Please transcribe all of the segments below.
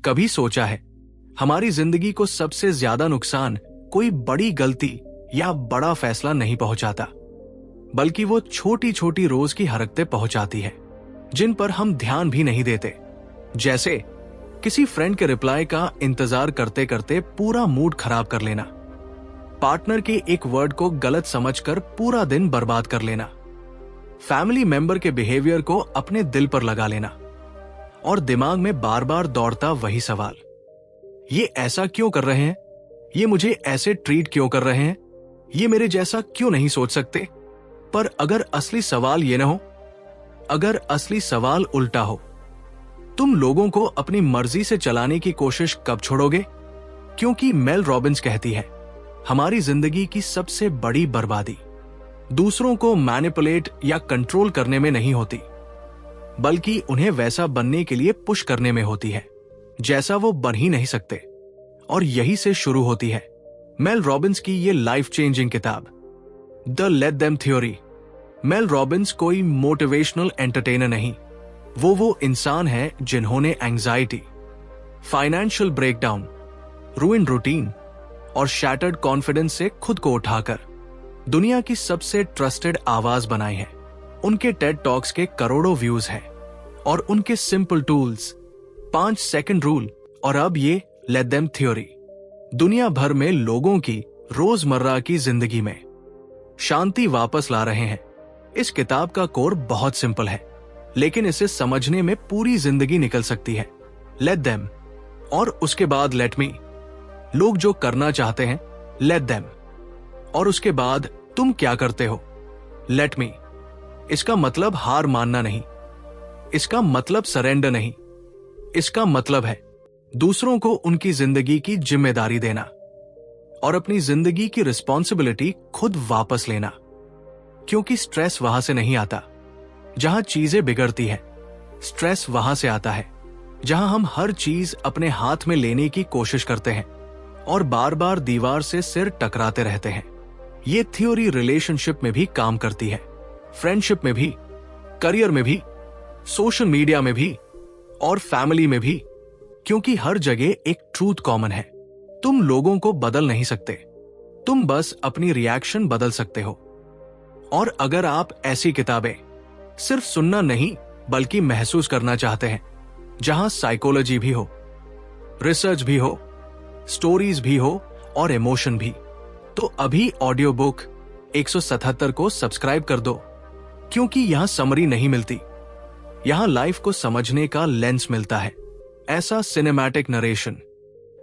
कभी सोचा है हमारी जिंदगी को सबसे ज्यादा नुकसान कोई बड़ी गलती या बड़ा फैसला नहीं पहुंचाता, बल्कि वो छोटी छोटी रोज की हरकतें पहुंचाती है जिन पर हम ध्यान भी नहीं देते। जैसे किसी फ्रेंड के रिप्लाई का इंतजार करते करते पूरा मूड खराब कर लेना, पार्टनर के एक वर्ड को गलत समझकर पूरा दिन बर्बाद कर लेना, फैमिली मेंबर के बिहेवियर को अपने दिल पर लगा लेना और दिमाग में बार बार दौड़ता वही सवाल, ये ऐसा क्यों कर रहे हैं, ये मुझे ऐसे ट्रीट क्यों कर रहे हैं, ये मेरे जैसा क्यों नहीं सोच सकते। पर अगर असली सवाल ये न हो, अगर असली सवाल उल्टा हो, तुम लोगों को अपनी मर्जी से चलाने की कोशिश कब छोड़ोगे? क्योंकि मेल रॉबिन्स कहती है हमारी जिंदगी की सबसे बड़ी बर्बादी दूसरों को मैनिपुलेट या कंट्रोल करने में नहीं होती, बल्कि उन्हें वैसा बनने के लिए पुश करने में होती है जैसा वो बन ही नहीं सकते। और यही से शुरू होती है मेल रॉबिन्स की ये लाइफ चेंजिंग किताब the let them theory. Mel Robbins कोई मोटिवेशनल एंटरटेनर नहीं, वो इंसान है जिन्होंने anxiety, financial breakdown, ruined routine और शैटर्ड कॉन्फिडेंस से खुद को उठाकर दुनिया की सबसे ट्रस्टेड आवाज बनाई है। उनके टेड टॉक्स के करोड़ों व्यूज हैं और उनके सिंपल टूल्स 5 सेकंड रूल और अब ये लेट देम थ्योरी दुनिया भर में लोगों की रोजमर्रा की जिंदगी में शांति वापस ला रहे हैं। इस किताब का कोर बहुत सिंपल है, लेकिन इसे समझने में पूरी जिंदगी निकल सकती है। लेट देम और उसके बाद लेट मी। लोग जो करना चाहते हैं लेट देम, और उसके बाद तुम क्या करते हो लेट मी। इसका मतलब हार मानना नहीं, इसका मतलब सरेंडर नहीं, इसका मतलब है दूसरों को उनकी जिंदगी की जिम्मेदारी देना और अपनी जिंदगी की रिस्पॉन्सिबिलिटी खुद वापस लेना। क्योंकि स्ट्रेस वहां से नहीं आता जहां चीजें बिगड़ती है, स्ट्रेस वहां से आता है जहां हम हर चीज अपने हाथ में लेने की कोशिश करते हैं और बार बार दीवार से सिर टकराते रहते हैं। ये थ्योरी रिलेशनशिप में भी काम करती है, फ्रेंडशिप में भी, करियर में भी, सोशल मीडिया में भी और फैमिली में भी, क्योंकि हर जगह एक ट्रूथ कॉमन है। तुम लोगों को बदल नहीं सकते, तुम बस अपनी रिएक्शन बदल सकते हो। और अगर आप ऐसी किताबें सिर्फ सुनना नहीं बल्कि महसूस करना चाहते हैं, जहां साइकोलॉजी भी हो, रिसर्च भी हो, स्टोरीज भी हो और इमोशन भी, तो अभी ऑडियो बुक 177 को सब्सक्राइब कर दो। क्योंकि यहां समरी नहीं मिलती, यहां लाइफ को समझने का लेंस मिलता है, ऐसा सिनेमैटिक नरेशन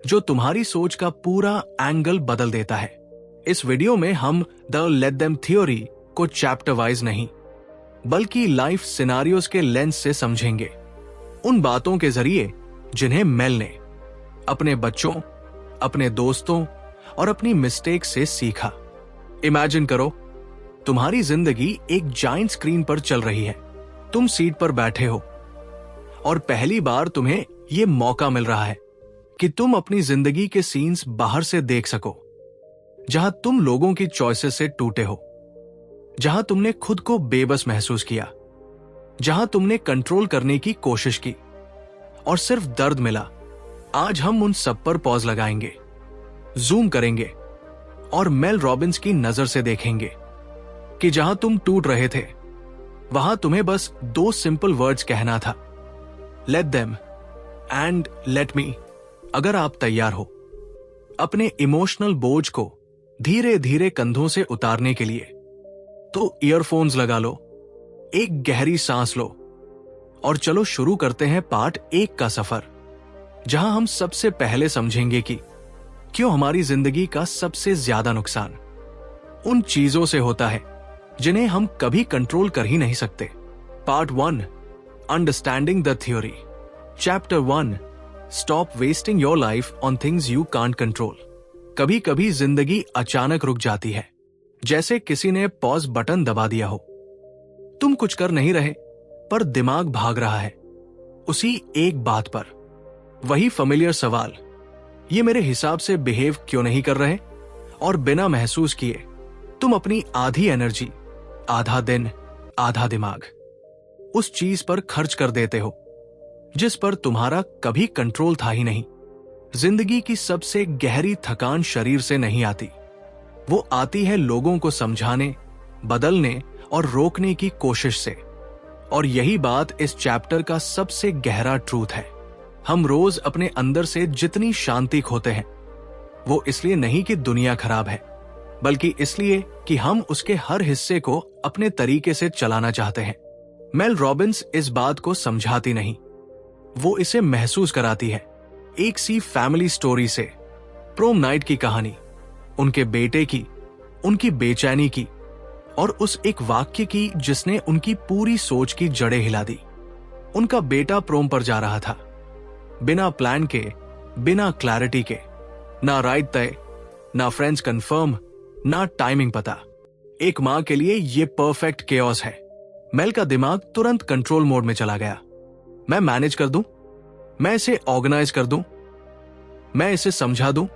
जो तुम्हारी सोच का पूरा एंगल बदल देता है। इस वीडियो में हम द लेट देम थ्योरी को चैप्टर वाइज नहीं बल्कि लाइफ सिनारियोस के लेंस से समझेंगे, उन बातों के जरिए जिन्हें मेल ने अपने बच्चों, अपने दोस्तों और अपनी मिस्टेक से सीखा। इमेजिन करो तुम्हारी जिंदगी एक जायंट स्क्रीन पर चल रही है, तुम सीट पर बैठे हो और पहली बार तुम्हें यह मौका मिल रहा है कि तुम अपनी जिंदगी के सीन्स बाहर से देख सको, जहां तुम लोगों की चॉइसेस से टूटे हो, जहां तुमने खुद को बेबस महसूस किया, जहां तुमने कंट्रोल करने की कोशिश की और सिर्फ दर्द मिला। आज हम उन सब पर पॉज लगाएंगे, जूम करेंगे और मेल रॉबिन्स की नजर से देखेंगे कि जहां तुम टूट रहे थे वहां तुम्हें बस 2 सिंपल वर्ड्स कहना था, let them and let me. अगर आप तैयार हो अपने इमोशनल बोझ को धीरे धीरे कंधों से उतारने के लिए, तो ईयरफोन्स लगा लो, एक गहरी सांस लो और चलो शुरू करते हैं पार्ट 1 का सफर, जहां हम सबसे पहले समझेंगे कि क्यों हमारी जिंदगी का सबसे ज्यादा नुकसान उन चीजों से होता है जिन्हें हम कभी कंट्रोल कर ही नहीं सकते। Part 1, understanding the theory. Chapter 1, stop wasting your life on things you can't control. कभी कभी जिंदगी अचानक रुक जाती है, जैसे किसी ने पॉज बटन दबा दिया हो। तुम कुछ कर नहीं रहे पर दिमाग भाग रहा है उसी एक बात पर, वही फेमिलियर सवाल, ये मेरे हिसाब से बिहेव क्यों नहीं कर रहे, और बिना महसूस किए तुम अपनी आधी एनर्जी, आधा दिन, आधा दिमाग उस चीज पर खर्च कर देते हो जिस पर तुम्हारा कभी कंट्रोल था ही नहीं। जिंदगी की सबसे गहरी थकान शरीर से नहीं आती, वो आती है लोगों को समझाने, बदलने और रोकने की कोशिश से। और यही बात इस चैप्टर का सबसे गहरा ट्रूथ है। हम रोज अपने अंदर से जितनी शांति खोते हैं, वो इसलिए नहीं कि दुनिया खराब है, बल्कि इसलिए कि हम उसके हर हिस्से को अपने तरीके से चलाना चाहते हैं। मेल रॉबिन्स इस बात को समझाती नहीं, वो इसे महसूस कराती है। एक सी फैमिली स्टोरी से, प्रोम नाइट की कहानी, उनके बेटे की, उनकी बेचैनी की और उस एक वाक्य की जिसने उनकी पूरी सोच की जड़ें हिला दी। उनका बेटा प्रोम पर जा रहा था, बिना प्लान के, बिना क्लैरिटी के, ना राइड तय, ना फ्रेंड्स कंफर्म, ना टाइमिंग पता। एक मां के लिए ये परफेक्ट केओस है। मेल का दिमाग तुरंत कंट्रोल मोड में चला गया। मैं मैनेज कर दूं, मैं इसे ऑर्गेनाइज कर दूं, मैं इसे समझा दूं।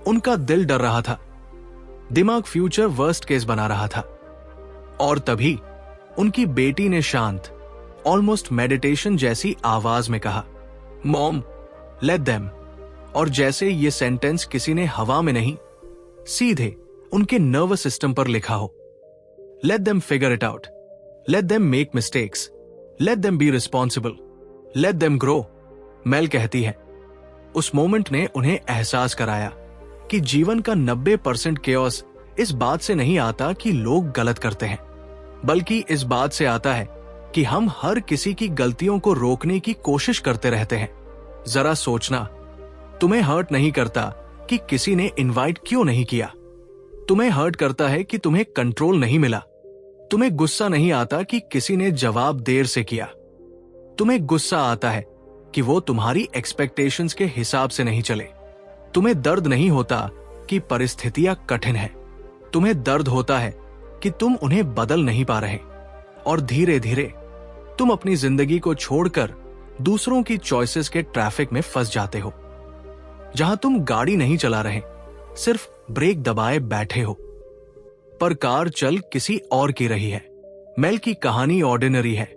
उनका दिल डर रहा था, दिमाग फ्यूचर वर्स्ट केस बना रहा था। और तभी उनकी बेटी ने शांत, ऑलमोस्ट मेडिटेशन जैसी आवाज में कहा, मॉम, लेट देम। और जैसे ये सेंटेंस किसी ने हवा में नहीं, सीधे उनके नर्वस सिस्टम पर लिखा हो। Let them figure it out, let them make mistakes, let them be responsible, let them grow. Mel कहती है, उस मोमेंट ने उन्हें एहसास कराया कि जीवन का 90% केओस इस बात से नहीं आता कि लोग गलत करते हैं, बल्कि इस बात से आता है कि हम हर किसी की गलतियों को रोकने की कोशिश करते रहते हैं। जरा सोचना, तुम्हें हर्ट नहीं करता कि किसी ने इनवाइट क्यों नहीं किया। तुम्हें हर्ट करता है कि तुम्हें कंट्रोल नहीं मिला। तुम्हें गुस्सा नहीं आता कि किसी ने जवाब देर से किया। तुम्हें गुस्सा आता है कि वो तुम्हारी एक्सपेक्टेशंस के हिसाब से नहीं चले। तुम्हें दर्द नहीं होता कि परिस्थितियां कठिन है। तुम्हें दर्द होता है कि तुम उन्हें बदल नहीं पा रहे और धीरे धीरे तुम अपनी जिंदगी को छोड़कर दूसरों की चॉइसेस के ट्रैफिक में फंस जाते हो, जहां तुम गाड़ी नहीं चला रहे, सिर्फ ब्रेक दबाए बैठे हो, पर कार चल किसी और की रही है। मेल की कहानी ऑर्डिनरी है,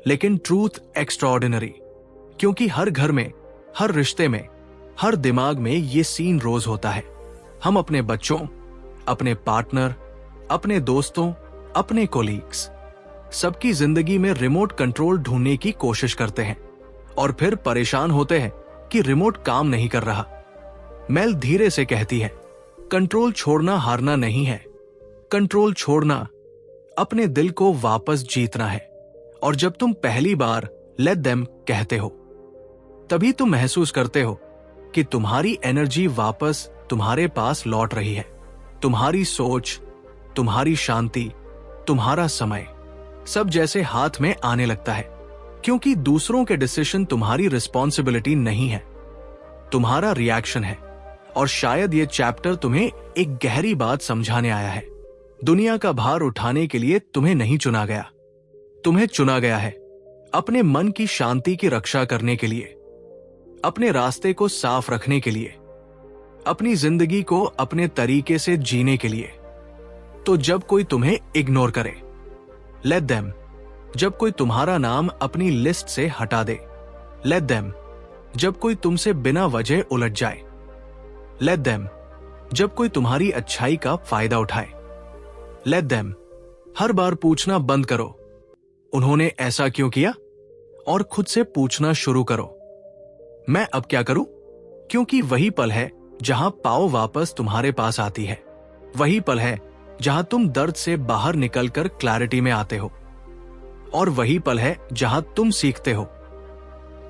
लेकिन ट्रूथ एक्स्ट्राऑर्डिनरी, क्योंकि हर घर में, हर रिश्ते में, हर दिमाग में ये सीन रोज होता है। हम अपने बच्चों, अपने पार्टनर, अपने दोस्तों, अपने कोलीग्स, सबकी जिंदगी में रिमोट कंट्रोल ढूंढने की कोशिश करते हैं और फिर परेशान होते हैं कि रिमोट काम नहीं कर रहा। मेल धीरे से कहती है, कंट्रोल छोड़ना हारना नहीं है, कंट्रोल छोड़ना अपने दिल को वापस जीतना है। और जब तुम पहली बार लेट देम कहते हो, तभी तुम महसूस करते हो कि तुम्हारी एनर्जी वापस तुम्हारे पास लौट रही है। तुम्हारी सोच, तुम्हारी शांति, तुम्हारा समय, सब जैसे हाथ में आने लगता है, क्योंकि दूसरों के डिसीजन तुम्हारी रिस्पॉन्सिबिलिटी नहीं है, तुम्हारा रिएक्शन है। और शायद ये चैप्टर तुम्हें एक गहरी बात समझाने आया है। दुनिया का भार उठाने के लिए तुम्हें नहीं चुना गया, तुम्हें चुना गया है अपने मन की शांति की रक्षा करने के लिए, अपने रास्ते को साफ रखने के लिए, अपनी जिंदगी को अपने तरीके से जीने के लिए। तो जब कोई तुम्हें इग्नोर करे, लेट देम। जब कोई तुम्हारा नाम अपनी लिस्ट से हटा दे, लेट देम। जब कोई तुमसे बिना वजह उलझ जाए, लेट देम। जब कोई तुम्हारी अच्छाई का फायदा उठाए, लेट देम। हर बार पूछना बंद करो, उन्होंने ऐसा क्यों किया, और खुद से पूछना शुरू करो, मैं अब क्या करूं? क्योंकि वही पल है जहां पाव वापस तुम्हारे पास आती है। वही पल है जहां तुम दर्द से बाहर निकलकर क्लैरिटी में आते हो। और वही पल है जहां तुम सीखते हो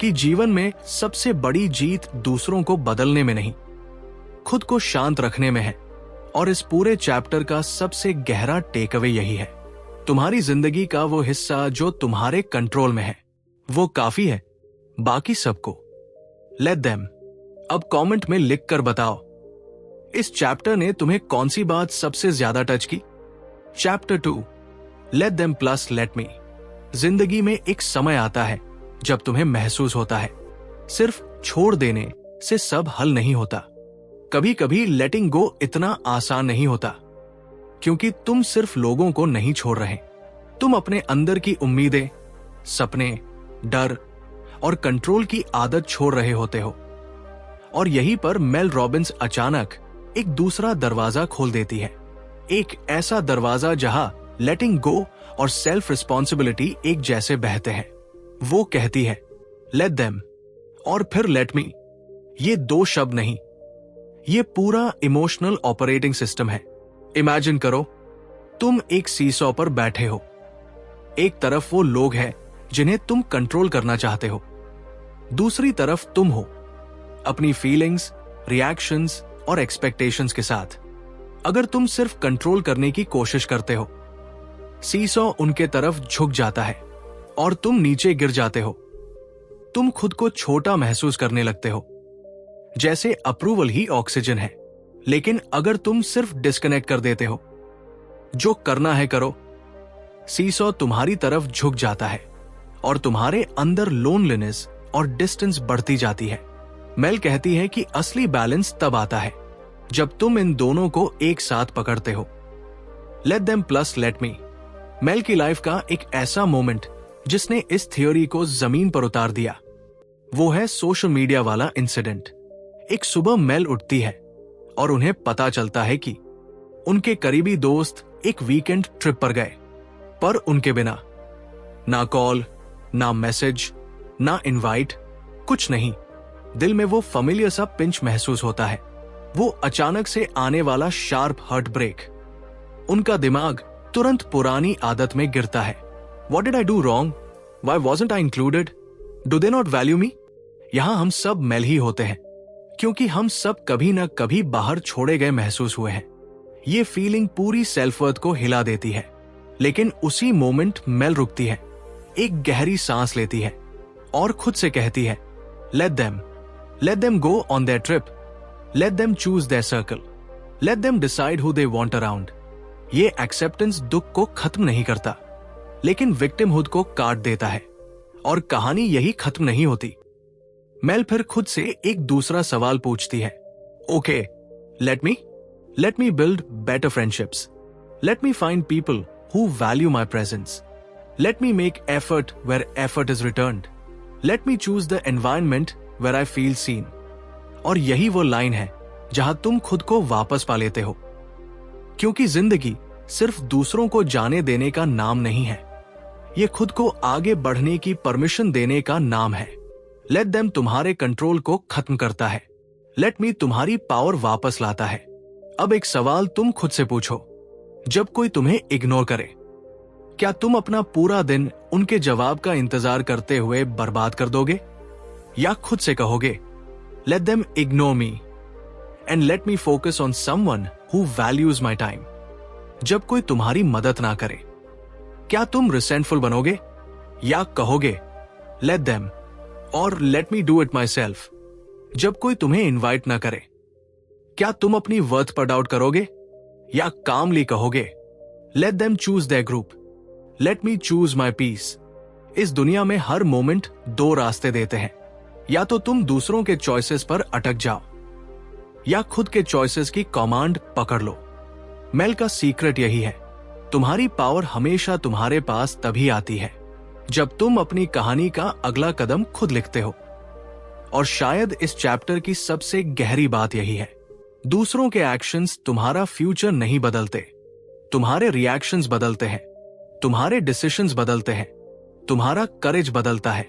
कि जीवन में सबसे बड़ी जीत दूसरों को बदलने में नहीं, खुद को शांत रखने में है। और इस पूरे चैप्टर का सबसे गहरा टेक अवे यही है, तुम्हारी जिंदगी का वो हिस्सा जो तुम्हारे कंट्रोल में है, वो काफी है, बाकी सबको लेट देम। अब कमेंट में लिखकर बताओ, इस चैप्टर ने तुम्हें कौन सी बात सबसे ज्यादा टच की? Chapter 2, late them plus let मी। जिंदगी में एक समय आता है जब तुम्हें महसूस होता है सिर्फ छोड़ देने से सब हल नहीं होता। कभी कभी लेटिंग गो इतना आसान नहीं होता, क्योंकि तुम सिर्फ लोगों को नहीं छोड़ रहे, तुम अपने अंदर की उम्मीदें, सपने, डर और कंट्रोल की आदत छोड़ रहे होते हो। और यहीं पर मेल रॉबिन्स अचानक एक दूसरा दरवाजा खोल देती है, एक ऐसा दरवाजा जहां लेटिंग गो और सेल्फ रिस्पॉन्सिबिलिटी एक जैसे बहते हैं। वो कहती है लेट देम और फिर लेट मी। ये दो शब्द नहीं, ये पूरा इमोशनल ऑपरेटिंग सिस्टम है। इमेजिन करो, तुम एक सीसॉ पर बैठे हो। एक तरफ वो लोग हैं जिन्हें तुम कंट्रोल करना चाहते हो, दूसरी तरफ तुम हो अपनी फीलिंग्स, रिएक्शंस और एक्सपेक्टेशंस के साथ। अगर तुम सिर्फ कंट्रोल करने की कोशिश करते हो, सीसॉ उनके तरफ झुक जाता है और तुम नीचे गिर जाते हो। तुम खुद को छोटा महसूस करने लगते हो, जैसे अप्रूवल ही ऑक्सीजन है। लेकिन अगर तुम सिर्फ डिस्कनेक्ट कर देते हो, जो करना है करो, सीसॉ तुम्हारी तरफ झुक जाता है और तुम्हारे अंदर लोनलीनेस और डिस्टेंस बढ़ती जाती है। मेल कहती है कि असली बैलेंस तब आता है जब तुम इन दोनों को एक साथ पकड़ते हो। Let them plus let me Mel की लाइफ का एक ऐसा मोमेंट जिसने इस थ्योरी को जमीन पर उतार दिया। वो है सोशल मीडिया वाला इंसिडेंट। एक सुबह मेल उठती है और उन्हें पता चलता है कि उनके करीबी दोस्त एक वीकेंड ट्रिप पर गए, पर उनके बिना। ना कॉल, ना मैसेज, ना इनवाइट, कुछ नहीं। दिल में वो फैमिलियर सा पिंच महसूस होता है, वो अचानक से आने वाला शार्प हार्ट ब्रेक। उनका दिमाग तुरंत पुरानी आदत में गिरता है। What did I do wrong? Why wasn't I included? Do they not value me? यहां हम सब मेल ही होते हैं, क्योंकि हम सब कभी न कभी बाहर छोड़े गए महसूस हुए हैं। ये फीलिंग पूरी सेल्फ वर्थ को हिला देती है। लेकिन उसी मोमेंट मेल रुकती है, एक गहरी सांस लेती है और खुद से कहती है let them go on their trip, let them choose their circle, let them decide who they want around। ये एक्सेप्टेंस दुख को खत्म नहीं करता, लेकिन विक्टिमहुड को काट देता है। और कहानी यही खत्म नहीं होती। मेल फिर खुद से एक दूसरा सवाल पूछती है, okay, let me build better friendships, let me find people who value my presence, let me make effort where effort is returned, let me choose the environment where I feel seen। और यही वो line है जहां तुम खुद को वापस पा लेते हो, क्योंकि जिंदगी सिर्फ दूसरों को जाने देने का नाम नहीं है, ये खुद को आगे बढ़ने की परमिशन देने का नाम है। लेट देम तुम्हारे कंट्रोल को खत्म करता है, लेट मी तुम्हारी पावर वापस लाता है। अब एक सवाल तुम खुद से पूछो, जब कोई तुम्हें इग्नोर करे, क्या तुम अपना पूरा दिन उनके जवाब का इंतजार करते हुए बर्बाद कर दोगे, या खुद से कहोगे let them ignore me and let me focus on someone who values my time. जब कोई तुम्हारी मदद ना करे, क्या तुम रिसेंटफुल बनोगे या कहोगे लेट देम और let me do it my self? जब कोई तुम्हें इन्वाइट ना करे, क्या तुम अपनी वर्थ पर डाउट करोगे या कामली कहोगे let them choose their group, let me choose my peace? इस दुनिया में हर मोमेंट दो रास्ते देते हैं, या तो तुम दूसरों के चॉइसेस पर अटक जाओ या खुद के चॉइसेस की कमांड पकड़ लो। मेल का सीक्रेट यही है, तुम्हारी पावर हमेशा तुम्हारे पास तभी आती है जब तुम अपनी कहानी का अगला कदम खुद लिखते हो। और शायद इस चैप्टर की सबसे गहरी बात यही है, दूसरों के एक्शंस तुम्हारा फ्यूचर नहीं बदलते, तुम्हारे रिएक्शंस बदलते हैं, तुम्हारे डिसीजंस बदलते हैं, तुम्हारा करेज बदलता है।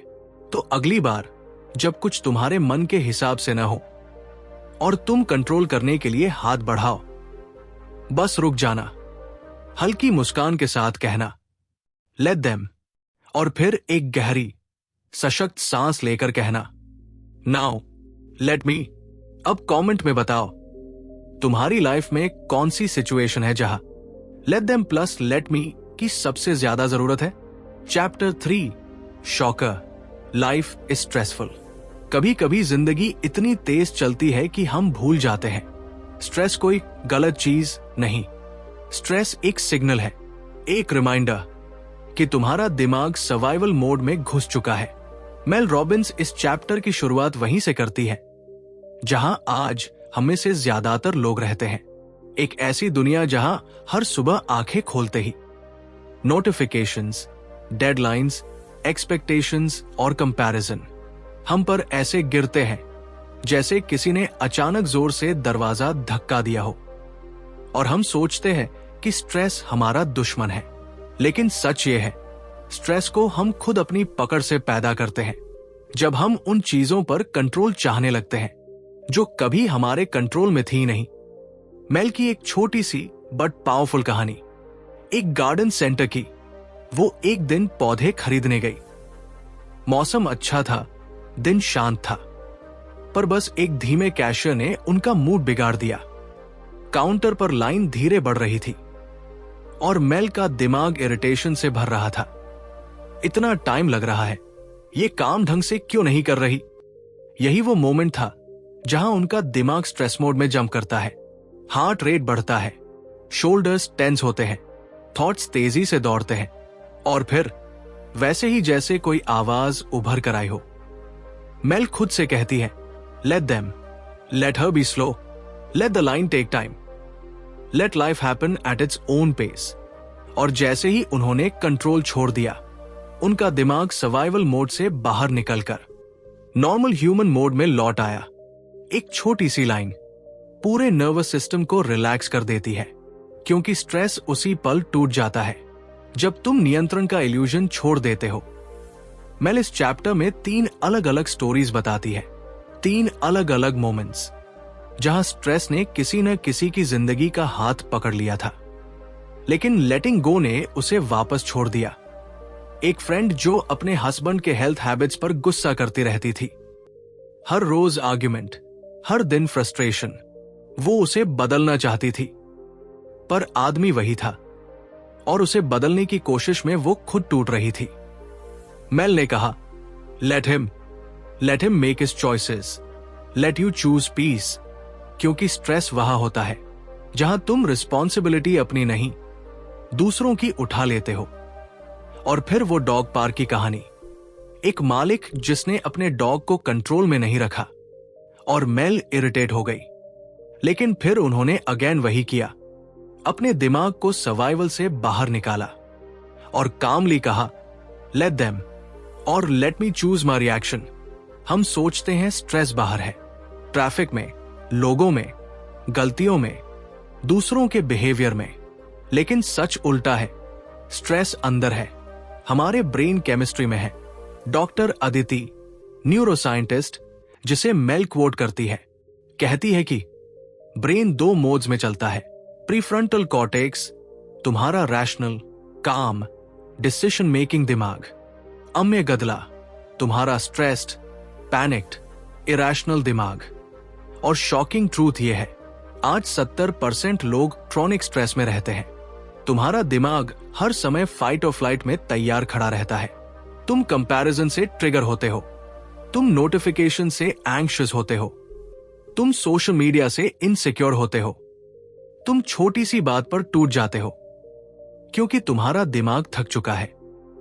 तो अगली बार जब कुछ तुम्हारे मन के हिसाब से न हो और तुम कंट्रोल करने के लिए हाथ बढ़ाओ, बस रुक जाना, हल्की मुस्कान के साथ कहना लेट देम, और फिर एक गहरी सशक्त सांस लेकर कहना नाउ लेट मी। अब कमेंट में बताओ, तुम्हारी लाइफ में कौन सी सिचुएशन है जहां लेट देम प्लस लेट मी की सबसे ज्यादा जरूरत है? Chapter 3 shocker, life is stressful. कभी कभी जिंदगी इतनी तेज चलती है कि हम भूल जाते हैं स्ट्रेस कोई गलत चीज नहीं। स्ट्रेस एक सिग्नल है, एक रिमाइंडर कि तुम्हारा दिमाग सर्वाइवल मोड में घुस चुका है। मेल रॉबिन्स इस चैप्टर की शुरुआत वहीं से करती है जहां आज हम में से ज्यादातर लोग रहते हैं, एक ऐसी दुनिया जहां हर सुबह आंखें खोलते ही नोटिफिकेशंस, डेडलाइंस, एक्सपेक्टेशंस और कंपैरिजन, हम पर ऐसे गिरते हैं जैसे किसी ने अचानक जोर से दरवाजा धक्का दिया हो, और हम सोचते हैं कि स्ट्रेस हमारा दुश्मन है। लेकिन सच ये है, स्ट्रेस को हम खुद अपनी पकड़ से पैदा करते हैं, जब हम उन चीजों पर कंट्रोल चाहने लगते हैं जो कभी हमारे कंट्रोल में थी नहीं। मेल की एक छोटी सी बट पावरफुल कहानी। एक गार्डन सेंटर की। वो एक दिन पौधे खरीदने गई। मौसम अच्छा था, दिन शांत था, पर बस एक धीमे कैशियर ने उनका मूड बिगाड़ दिया। काउंटर पर लाइन धीरे बढ़ रही थी और मेल का दिमाग इरिटेशन से भर रहा था। इतना टाइम लग रहा है, ये काम ढंग से क्यों नहीं कर रही? यही वो मोमेंट था जहां उनका दिमाग स्ट्रेस मोड में जंप करता है। हार्ट रेट बढ़ता है, शोल्डर्स टेंस होते हैं, थॉट्स तेजी से दौड़ते हैं, और फिर वैसे ही जैसे कोई आवाज उभर कर आई हो। मेल खुद से कहती है, let them, let her be slow, let the line take time, let life happen at its own pace. और जैसे ही उन्होंने कंट्रोल छोड़ दिया, उनका दिमाग सर्वाइवल मोड से बाहर निकलकर नॉर्मल ह्यूमन मोड में लौट आया। एक छोटी सी लाइन पूरे नर्वस सिस्टम को रिलैक्स कर देती है, क्योंकि स्ट्रेस उसी पल टूट जाता है जब तुम नियंत्रण का इल्यूजन छोड़ देते हो। मेल इस चैप्टर में 3 अलग अलग स्टोरीज बताती है, 3 अलग अलग मोमेंट्स जहां स्ट्रेस ने किसी न किसी की जिंदगी का हाथ पकड़ लिया था, लेकिन लेटिंग गो ने उसे वापस छोड़ दिया। एक फ्रेंड जो अपने हस्बैंड के हेल्थ हैबिट्स पर गुस्सा करती रहती थी, हर रोज आर्ग्यूमेंट, हर दिन फ्रस्ट्रेशन, वो उसे बदलना चाहती थी, पर आदमी वही था और उसे बदलने की कोशिश में वो खुद टूट रही थी। मेल ने कहा, let him make his choices, let you choose peace. क्योंकि स्ट्रेस वहां होता है जहां तुम रिस्पॉन्सिबिलिटी अपनी नहीं, दूसरों की उठा लेते हो। और फिर वो डॉग पार्क की कहानी। एक मालिक जिसने अपने डॉग को कंट्रोल में नहीं रखा और मेल इरिटेट हो गई, लेकिन फिर उन्होंने अगेन वही किया, अपने दिमाग को सर्वाइवल से बाहर निकाला और कामली कहा, लेट देम और late me choose my reaction. हम सोचते हैं स्ट्रेस बाहर है, ट्रैफिक में, लोगों में, गलतियों में, दूसरों के बिहेवियर में, लेकिन सच उल्टा है। स्ट्रेस अंदर है, हमारे ब्रेन केमिस्ट्री में है। डॉक्टर अदिति, न्यूरोसाइंटिस्ट, जिसे मेल क्वोट करती है, कहती है कि ब्रेन 2 मोड्स में चलता है। प्रीफ्रंटल कॉर्टेक्स, तुम्हारा रैशनल, काम, डिसीजन मेकिंग दिमाग। अम्यगदला, तुम्हारा स्ट्रेस्ड, पैनिक्ड, इरैशनल दिमाग। और शॉकिंग ट्रूथ यह है, आज 70% लोग क्रॉनिक स्ट्रेस में रहते हैं। तुम्हारा दिमाग हर समय फाइट और फ्लाइट में तैयार खड़ा रहता है। तुम कंपैरिजन से ट्रिगर होते हो, तुम नोटिफिकेशन से एंग्शियस होते हो, तुम सोशल मीडिया से इनसिक्योर होते हो, तुम छोटी सी बात पर टूट जाते हो, क्योंकि तुम्हारा दिमाग थक चुका है।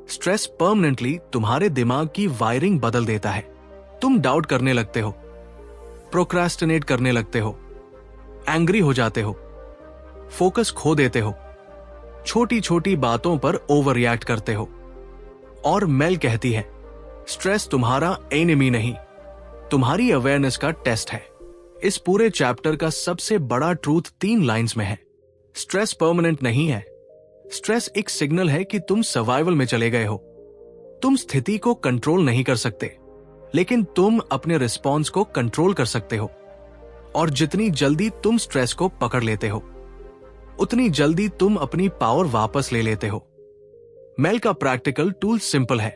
स्ट्रेस परमानेंटली तुम्हारे दिमाग की वायरिंग बदल देता है। तुम डाउट करने लगते हो, प्रोक्रास्टिनेट करने लगते हो, एंग्री हो जाते हो, फोकस खो देते हो, छोटी छोटी बातों पर ओवर रिएक्ट करते हो। और मेल कहती है, स्ट्रेस तुम्हारा एनिमी नहीं, तुम्हारी अवेयरनेस का टेस्ट है। इस पूरे चैप्टर का सबसे बड़ा ट्रूथ 3 लाइंस में है। स्ट्रेस परमानेंट नहीं है। स्ट्रेस एक सिग्नल है कि तुम सर्वाइवल में चले गए हो। तुम स्थिति को कंट्रोल नहीं कर सकते, लेकिन तुम अपने रिस्पॉन्स को कंट्रोल कर सकते हो। और जितनी जल्दी तुम स्ट्रेस को पकड़ लेते हो, उतनी जल्दी तुम अपनी पावर वापस ले लेते हो। मेल का प्रैक्टिकल टूल सिंपल है।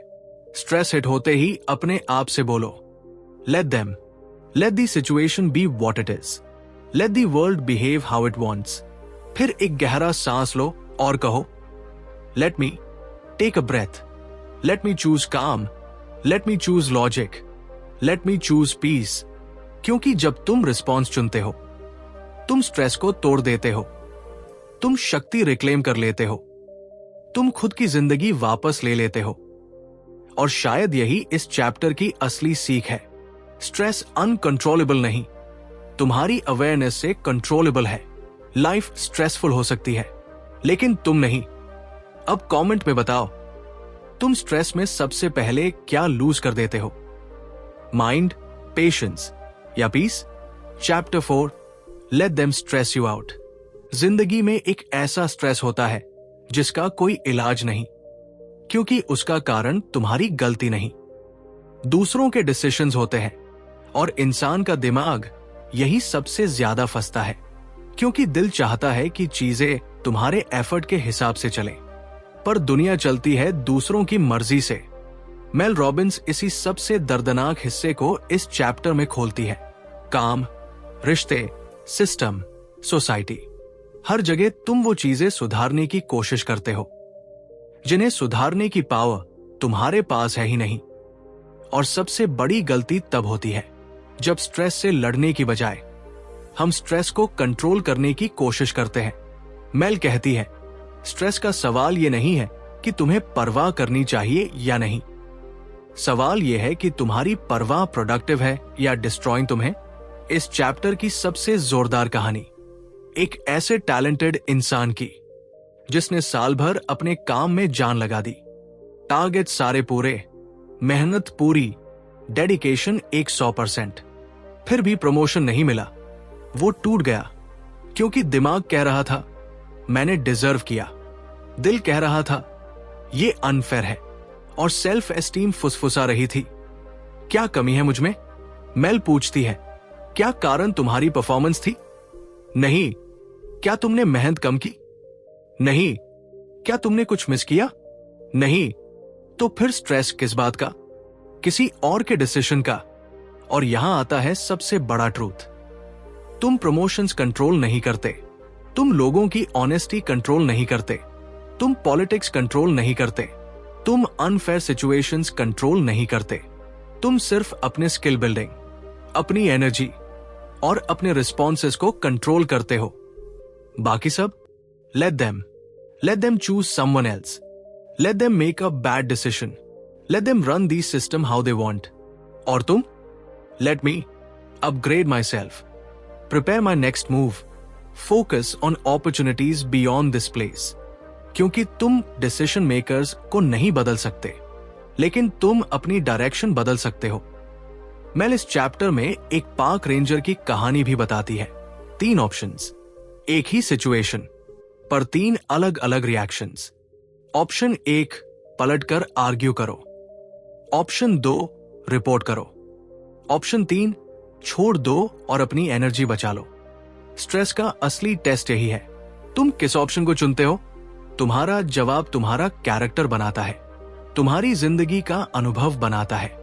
स्ट्रेस हिट होते ही अपने आप से बोलो, let them, let the situation be what it is, let the world behave how it wants. फिर एक गहरा सांस लो और कहो, let me take a breath, let me choose calm, let me choose logic, let me choose peace. क्योंकि जब तुम रिस्पॉन्स चुनते हो, तुम स्ट्रेस को तोड़ देते हो, तुम शक्ति रिक्लेम कर लेते हो, तुम खुद की जिंदगी वापस ले लेते हो। और शायद यही इस चैप्टर की असली सीख है। स्ट्रेस अनकंट्रोलेबल नहीं, तुम्हारी अवेयरनेस से कंट्रोलेबल है। लाइफ स्ट्रेसफुल हो सकती है, लेकिन तुम नहीं। अब कमेंट में बताओ, तुम स्ट्रेस में सबसे पहले क्या लूज कर देते हो? माइंड, पेशेंस या peace? Chapter 4, let them stress you out. जिंदगी में एक ऐसा स्ट्रेस होता है जिसका कोई इलाज नहीं, क्योंकि उसका कारण तुम्हारी गलती नहीं, दूसरों के डिसीजंस होते हैं। और इंसान का दिमाग यही सबसे ज्यादा फंसता है, क्योंकि दिल चाहता है कि चीजें तुम्हारे एफर्ट के हिसाब से चलें, पर दुनिया चलती है दूसरों की मर्जी से। मेल रॉबिन्स इसी सबसे दर्दनाक हिस्से को इस चैप्टर में खोलती है। काम, रिश्ते, सिस्टम, सोसाइटी, हर जगह तुम वो चीजें सुधारने की कोशिश करते हो जिन्हें सुधारने की पावर तुम्हारे पास है ही नहीं। और सबसे बड़ी गलती तब होती है जब स्ट्रेस से लड़ने की बजाय हम स्ट्रेस को कंट्रोल करने की कोशिश करते हैं। मेल कहती है, स्ट्रेस का सवाल यह नहीं है कि तुम्हें परवाह करनी चाहिए या नहीं, सवाल यह है कि तुम्हारी परवाह प्रोडक्टिव है या डिस्ट्रॉइंग तुम्हें। इस चैप्टर की सबसे जोरदार कहानी एक ऐसे टैलेंटेड इंसान की जिसने साल भर अपने काम में जान लगा दी, टारगेट सारे पूरे, मेहनत पूरी, डेडिकेशन 100%, फिर भी प्रमोशन नहीं मिला। वो टूट गया क्योंकि दिमाग कह रहा था मैंने डिजर्व किया, दिल कह रहा था ये अनफेयर है, और सेल्फ एस्टीम फुसफुसा रही थी, क्या कमी है मुझमें? मेल पूछती है, क्या कारण तुम्हारी परफॉर्मेंस थी? नहीं। क्या तुमने मेहनत कम की? नहीं। क्या तुमने कुछ मिस किया? नहीं। तो फिर स्ट्रेस किस बात का? किसी और के डिसीजन का। और यहां आता है सबसे बड़ा ट्रूथ, तुम प्रमोशंस कंट्रोल नहीं करते, तुम लोगों की ऑनेस्टी कंट्रोल नहीं करते, तुम पॉलिटिक्स कंट्रोल नहीं करते, तुम अनफेयर सिचुएशंस कंट्रोल नहीं करते, तुम सिर्फ अपने स्किल बिल्डिंग, अपनी एनर्जी और अपने रिस्पॉन्सेस को कंट्रोल करते हो। बाकी सब late them choose someone else, late them make a bad decision, let them run the system how they want. और तुम? Let me upgrade my self, prepare my next move, focus on opportunities beyond this place. क्योंकि तुम decision makers को नहीं बदल सकते, लेकिन तुम अपनी डायरेक्शन बदल सकते हो। मेल इस चैप्टर में एक पार्क रेंजर की कहानी भी बताती है। 3 ऑप्शंस, एक ही सिचुएशन पर 3 अलग अलग रिएक्शंस। ऑप्शन 1, पलटकर आर्ग्यू करो। ऑप्शन 2, रिपोर्ट करो। ऑप्शन 3, छोड़ दो और अपनी एनर्जी बचा लो। स्ट्रेस का असली टेस्ट यही है, तुम किस ऑप्शन को चुनते हो? तुम्हारा जवाब तुम्हारा कैरेक्टर बनाता है, तुम्हारी जिंदगी का अनुभव बनाता है।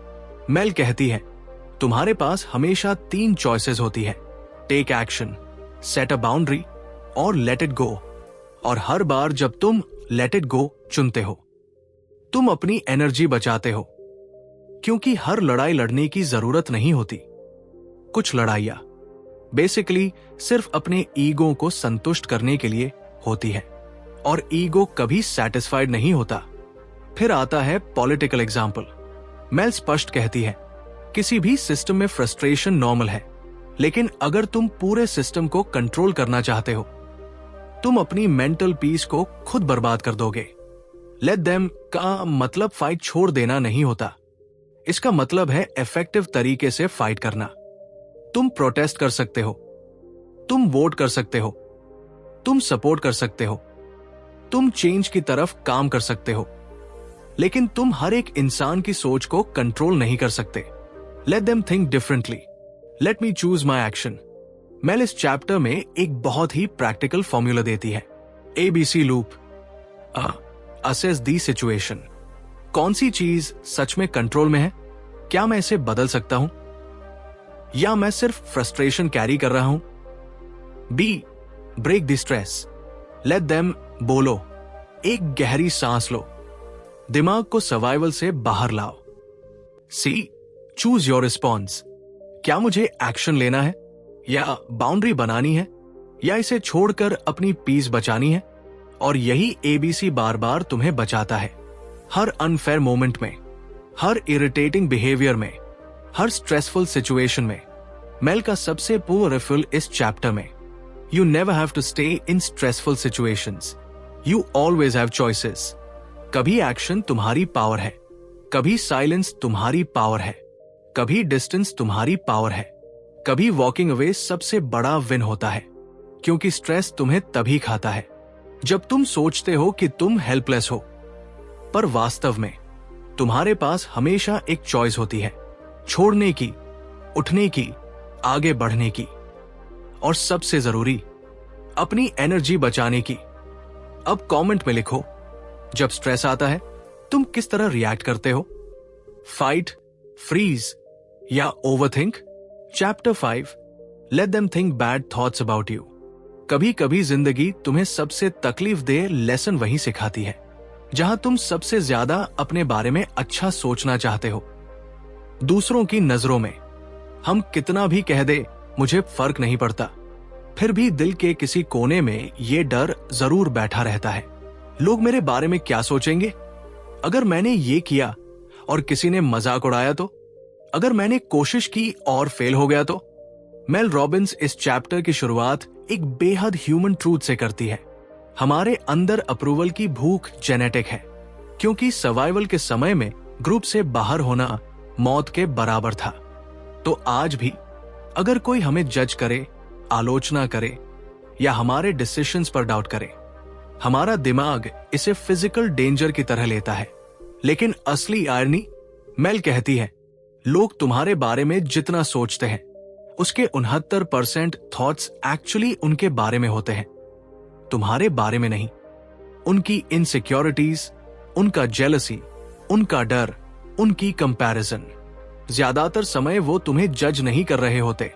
मेल कहती है, तुम्हारे पास हमेशा 3 चॉइसेस होती है, take action, set a boundary और लेट इट गो। और हर बार जब तुम लेट इट गो चुनते हो, तुम अपनी एनर्जी बचाते हो, क्योंकि हर लड़ाई लड़ने की जरूरत नहीं होती। कुछ लड़ाइयां बेसिकली सिर्फ अपने ईगो को संतुष्ट करने के लिए होती है, और ईगो कभी सेटिस्फाइड नहीं होता। फिर आता है पॉलिटिकल एग्जाम्पल। मेल स्पष्ट कहती है, किसी भी सिस्टम में फ्रस्ट्रेशन नॉर्मल है, लेकिन अगर तुम पूरे सिस्टम को कंट्रोल करना चाहते हो, तुम अपनी मेंटल पीस को खुद बर्बाद कर दोगे। लेट देम का मतलब फाइट छोड़ देना नहीं होता, इसका मतलब है इफेक्टिव तरीके से फाइट करना। तुम प्रोटेस्ट कर सकते हो, तुम वोट कर सकते हो, तुम सपोर्ट कर सकते हो, तुम चेंज की तरफ काम कर सकते हो, लेकिन तुम हर एक इंसान की सोच को कंट्रोल नहीं कर सकते। Let them think differently, let me choose my action. Mel इस चैप्टर में एक बहुत ही प्रैक्टिकल फॉर्मूला देती है, ABC loop. Assess the situation, कौन सी चीज सच में कंट्रोल में है? क्या मैं इसे बदल सकता हूं, या मैं सिर्फ फ्रस्ट्रेशन कैरी कर रहा हूं? B, break the stress, let them बोलो, एक गहरी सांस लो, दिमाग को सर्वाइवल से बाहर लाओ। C, चूज योर रिस्पॉन्स, क्या मुझे एक्शन लेना है, या बाउंड्री बनानी है, या इसे छोड़कर अपनी पीस बचानी है? और यही ABC बार बार तुम्हें बचाता है, हर अनफेयर मोमेंट में, हर इरिटेटिंग बिहेवियर में, हर स्ट्रेसफुल सिचुएशन में। मेल का सबसे पावरफुल इस चैप्टर में, you never have to stay in stressful situations, you always have choices. कभी एक्शन तुम्हारी पावर है, कभी साइलेंस तुम्हारी पावर है, कभी डिस्टेंस तुम्हारी पावर है, कभी वॉकिंग अवे सबसे बड़ा विन होता है, क्योंकि स्ट्रेस तुम्हें तभी खाता है जब तुम सोचते हो कि तुम हेल्पलेस हो। पर वास्तव में तुम्हारे पास हमेशा एक चॉइस होती है, छोड़ने की, उठने की, आगे बढ़ने की, और सबसे जरूरी, अपनी एनर्जी बचाने की। अब कमेंट में लिखो, जब स्ट्रेस आता है तुम किस तरह रिएक्ट करते हो? फाइट, फ्रीज या overthink? Chapter 5, late them think bad thoughts about you. कभी कभी जिंदगी तुम्हें सबसे तकलीफ दे लेसन वहीं सिखाती है जहां तुम सबसे ज्यादा अपने बारे में अच्छा सोचना चाहते हो। दूसरों की नजरों में हम कितना भी कह दे मुझे फर्क नहीं पड़ता, फिर भी दिल के किसी कोने में ये डर जरूर बैठा रहता है, लोग मेरे बारे में क्या सोचेंगे? अगर मैंने ये किया और किसी ने मजाक उड़ाया तो? अगर मैंने कोशिश की और फेल हो गया तो? मेल रॉबिन्स इस चैप्टर की शुरुआत एक बेहद ह्यूमन ट्रूथ से करती है। हमारे अंदर अप्रूवल की भूख जेनेटिक है, क्योंकि सर्वाइवल के समय में ग्रुप से बाहर होना मौत के बराबर था। तो आज भी अगर कोई हमें जज करे, आलोचना करे या हमारे डिसीजंस पर डाउट करे, हमारा दिमाग इसे फिजिकल डेंजर की तरह लेता है। लेकिन असली आयरनी, मेल कहती है, लोग तुम्हारे बारे में जितना सोचते हैं उसके 69% थॉट्स एक्चुअली उनके बारे में होते हैं, तुम्हारे बारे में नहीं। उनकी इनसिक्योरिटीज, उनका जेलसी, उनका डर, उनकी कंपैरिजन। ज्यादातर समय वो तुम्हें जज नहीं कर रहे होते,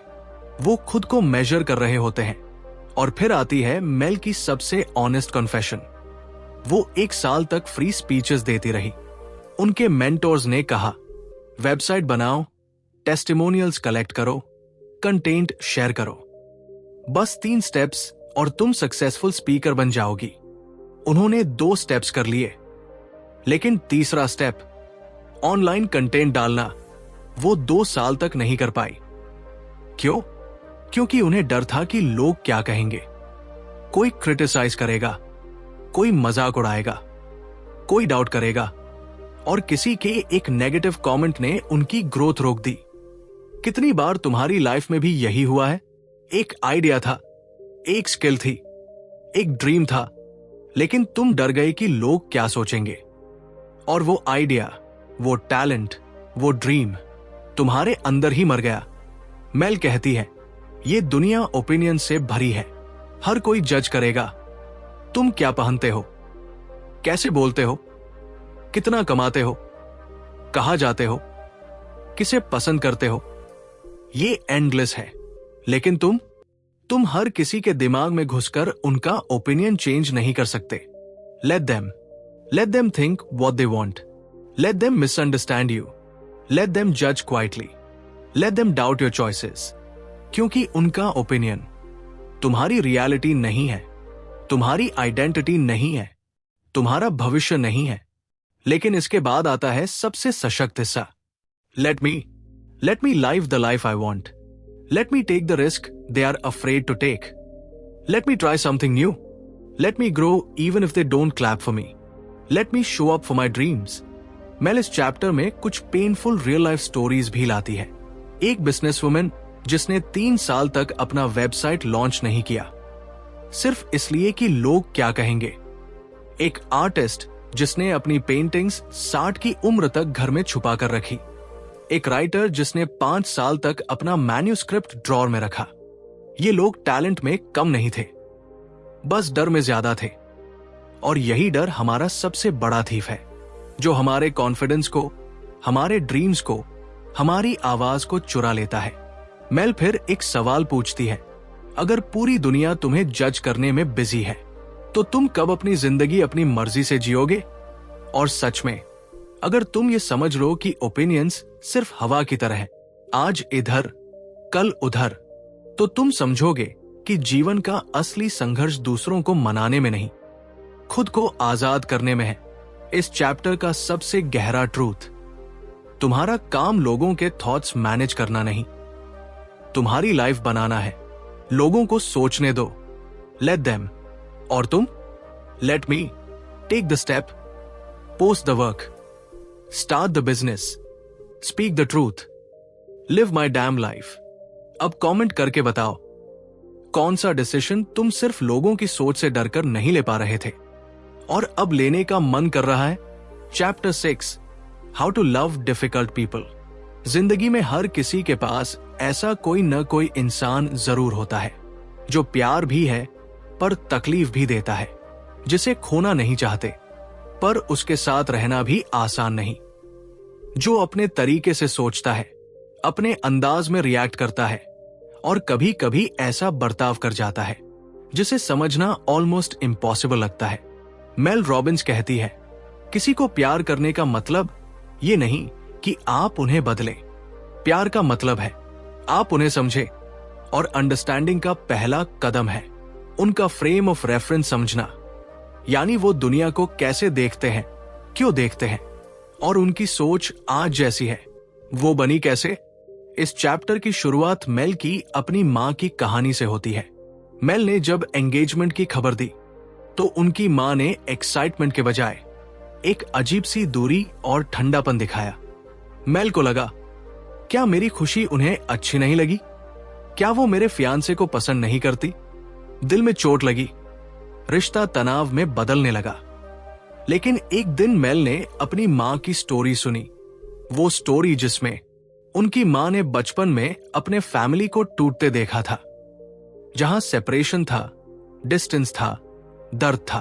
वो खुद को मेजर कर रहे होते हैं। और फिर आती है मेल की सबसे ऑनेस्ट कन्फेशन। वो 1 साल तक फ्री स्पीचेस देती रही। उनके मेंटोर्स ने कहा, वेबसाइट बनाओ, टेस्टिमोनियल्स कलेक्ट करो, कंटेंट शेयर करो, बस 3 स्टेप्स और तुम सक्सेसफुल स्पीकर बन जाओगी। उन्होंने 2 स्टेप्स कर लिए, लेकिन तीसरा स्टेप, ऑनलाइन कंटेंट डालना, वो 2 साल तक नहीं कर पाई। क्यों? क्योंकि उन्हें डर था कि लोग क्या कहेंगे। कोई क्रिटिसाइज करेगा, कोई मजाक उड़ाएगा, कोई डाउट करेगा, और किसी के एक नेगेटिव कमेंट ने उनकी ग्रोथ रोक दी। कितनी बार तुम्हारी लाइफ में भी यही हुआ है? एक आइडिया था, एक स्किल थी, एक ड्रीम था, लेकिन तुम डर गए कि लोग क्या सोचेंगे, और वो आइडिया, वो टैलेंट, वो ड्रीम तुम्हारे अंदर ही मर गया। मेल कहती है, ये दुनिया ओपिनियन से भरी है, हर कोई जज करेगा। तुम क्या पहनते हो, कैसे बोलते हो, कितना कमाते हो, कहां जाते हो, किसे पसंद करते हो, ये एंडलेस है। लेकिन तुम हर किसी के दिमाग में घुसकर उनका ओपिनियन चेंज नहीं कर सकते। Let them think what they want, let them misunderstand you, let them जज quietly, let them doubt your choices, क्योंकि उनका ओपिनियन तुम्हारी रियलिटी नहीं है, तुम्हारी आइडेंटिटी नहीं है, तुम्हारा भविष्य नहीं है। लेकिन इसके बाद आता है सबसे सशक्त हिस्सा, let me live the life I want. Let me take the risk they are afraid to take. Let me try something new. Let me grow even if they don't clap for me. Let me show up for my dreams. Mel इस chapter में कुछ painful real life stories भी लाती है। एक business women जिसने 3 साल तक अपना वेबसाइट लॉन्च नहीं किया, सिर्फ इसलिए कि लोग क्या कहेंगे। एक आर्टिस्ट जिसने अपनी पेंटिंग्स 60 की उम्र तक घर में छुपा कर रखी। एक राइटर जिसने 5 साल तक अपना मैन्यूस्क्रिप्ट ड्रॉर में रखा। ये लोग टैलेंट में कम नहीं थे, बस डर में ज्यादा थे। और यही डर हमारा सबसे बड़ा थीफ है, जो हमारे कॉन्फिडेंस को, हमारे ड्रीम्स को, हमारी आवाज को चुरा लेता है। मेल फिर एक सवाल पूछती है, अगर पूरी दुनिया तुम्हें जज करने में बिजी है, तो तुम कब अपनी जिंदगी अपनी मर्जी से जियोगे? और सच में, अगर तुम ये समझ लो कि ओपिनियंस सिर्फ हवा की तरह है, आज इधर कल उधर, तो तुम समझोगे कि जीवन का असली संघर्ष दूसरों को मनाने में नहीं, खुद को आजाद करने में है। इस चैप्टर का सबसे गहरा ट्रूथ, तुम्हारा काम लोगों के थॉट्स मैनेज करना नहीं, तुम्हारी लाइफ बनाना है। लोगों को सोचने दो, लेट देम। और तुम, let me, take the step, post the work, start the business, speak the truth, live my damn life. अब कमेंट करके बताओ, कौन सा डिसीजन तुम सिर्फ लोगों की सोच से डरकर नहीं ले पा रहे थे और अब लेने का मन कर रहा है? Chapter 6, how to love difficult people. जिंदगी में हर किसी के पास ऐसा कोई न कोई इंसान जरूर होता है जो प्यार भी है पर तकलीफ भी देता है, जिसे खोना नहीं चाहते पर उसके साथ रहना भी आसान नहीं, जो अपने तरीके से सोचता है, अपने अंदाज में रिएक्ट करता है और कभी कभी ऐसा बर्ताव कर जाता है जिसे समझना ऑलमोस्ट इम्पॉसिबल लगता है। मेल रॉबिन्स कहती है, किसी को प्यार करने का मतलब ये नहीं कि आप उन्हें बदलें। प्यार का मतलब है आप उन्हें समझे और अंडरस्टैंडिंग का पहला कदम है उनका फ्रेम ऑफ रेफरेंस समझना, यानी वो दुनिया को कैसे देखते हैं, क्यों देखते हैं और उनकी सोच आज जैसी है वो बनी कैसे। इस चैप्टर की शुरुआत मेल की अपनी मां की कहानी से होती है। मेल ने जब एंगेजमेंट की खबर दी तो उनकी मां ने एक्साइटमेंट के बजाय एक अजीब सी दूरी और ठंडापन दिखाया। मेल को लगा, क्या मेरी खुशी उन्हें अच्छी नहीं लगी? क्या वो मेरे फियांसे को पसंद नहीं करती? दिल में चोट लगी, रिश्ता तनाव में बदलने लगा। लेकिन एक दिन मेल ने अपनी मां की स्टोरी सुनी, वो स्टोरी जिसमें उनकी मां ने बचपन में अपने फैमिली को टूटते देखा था, जहां सेपरेशन था, डिस्टेंस था, दर्द था।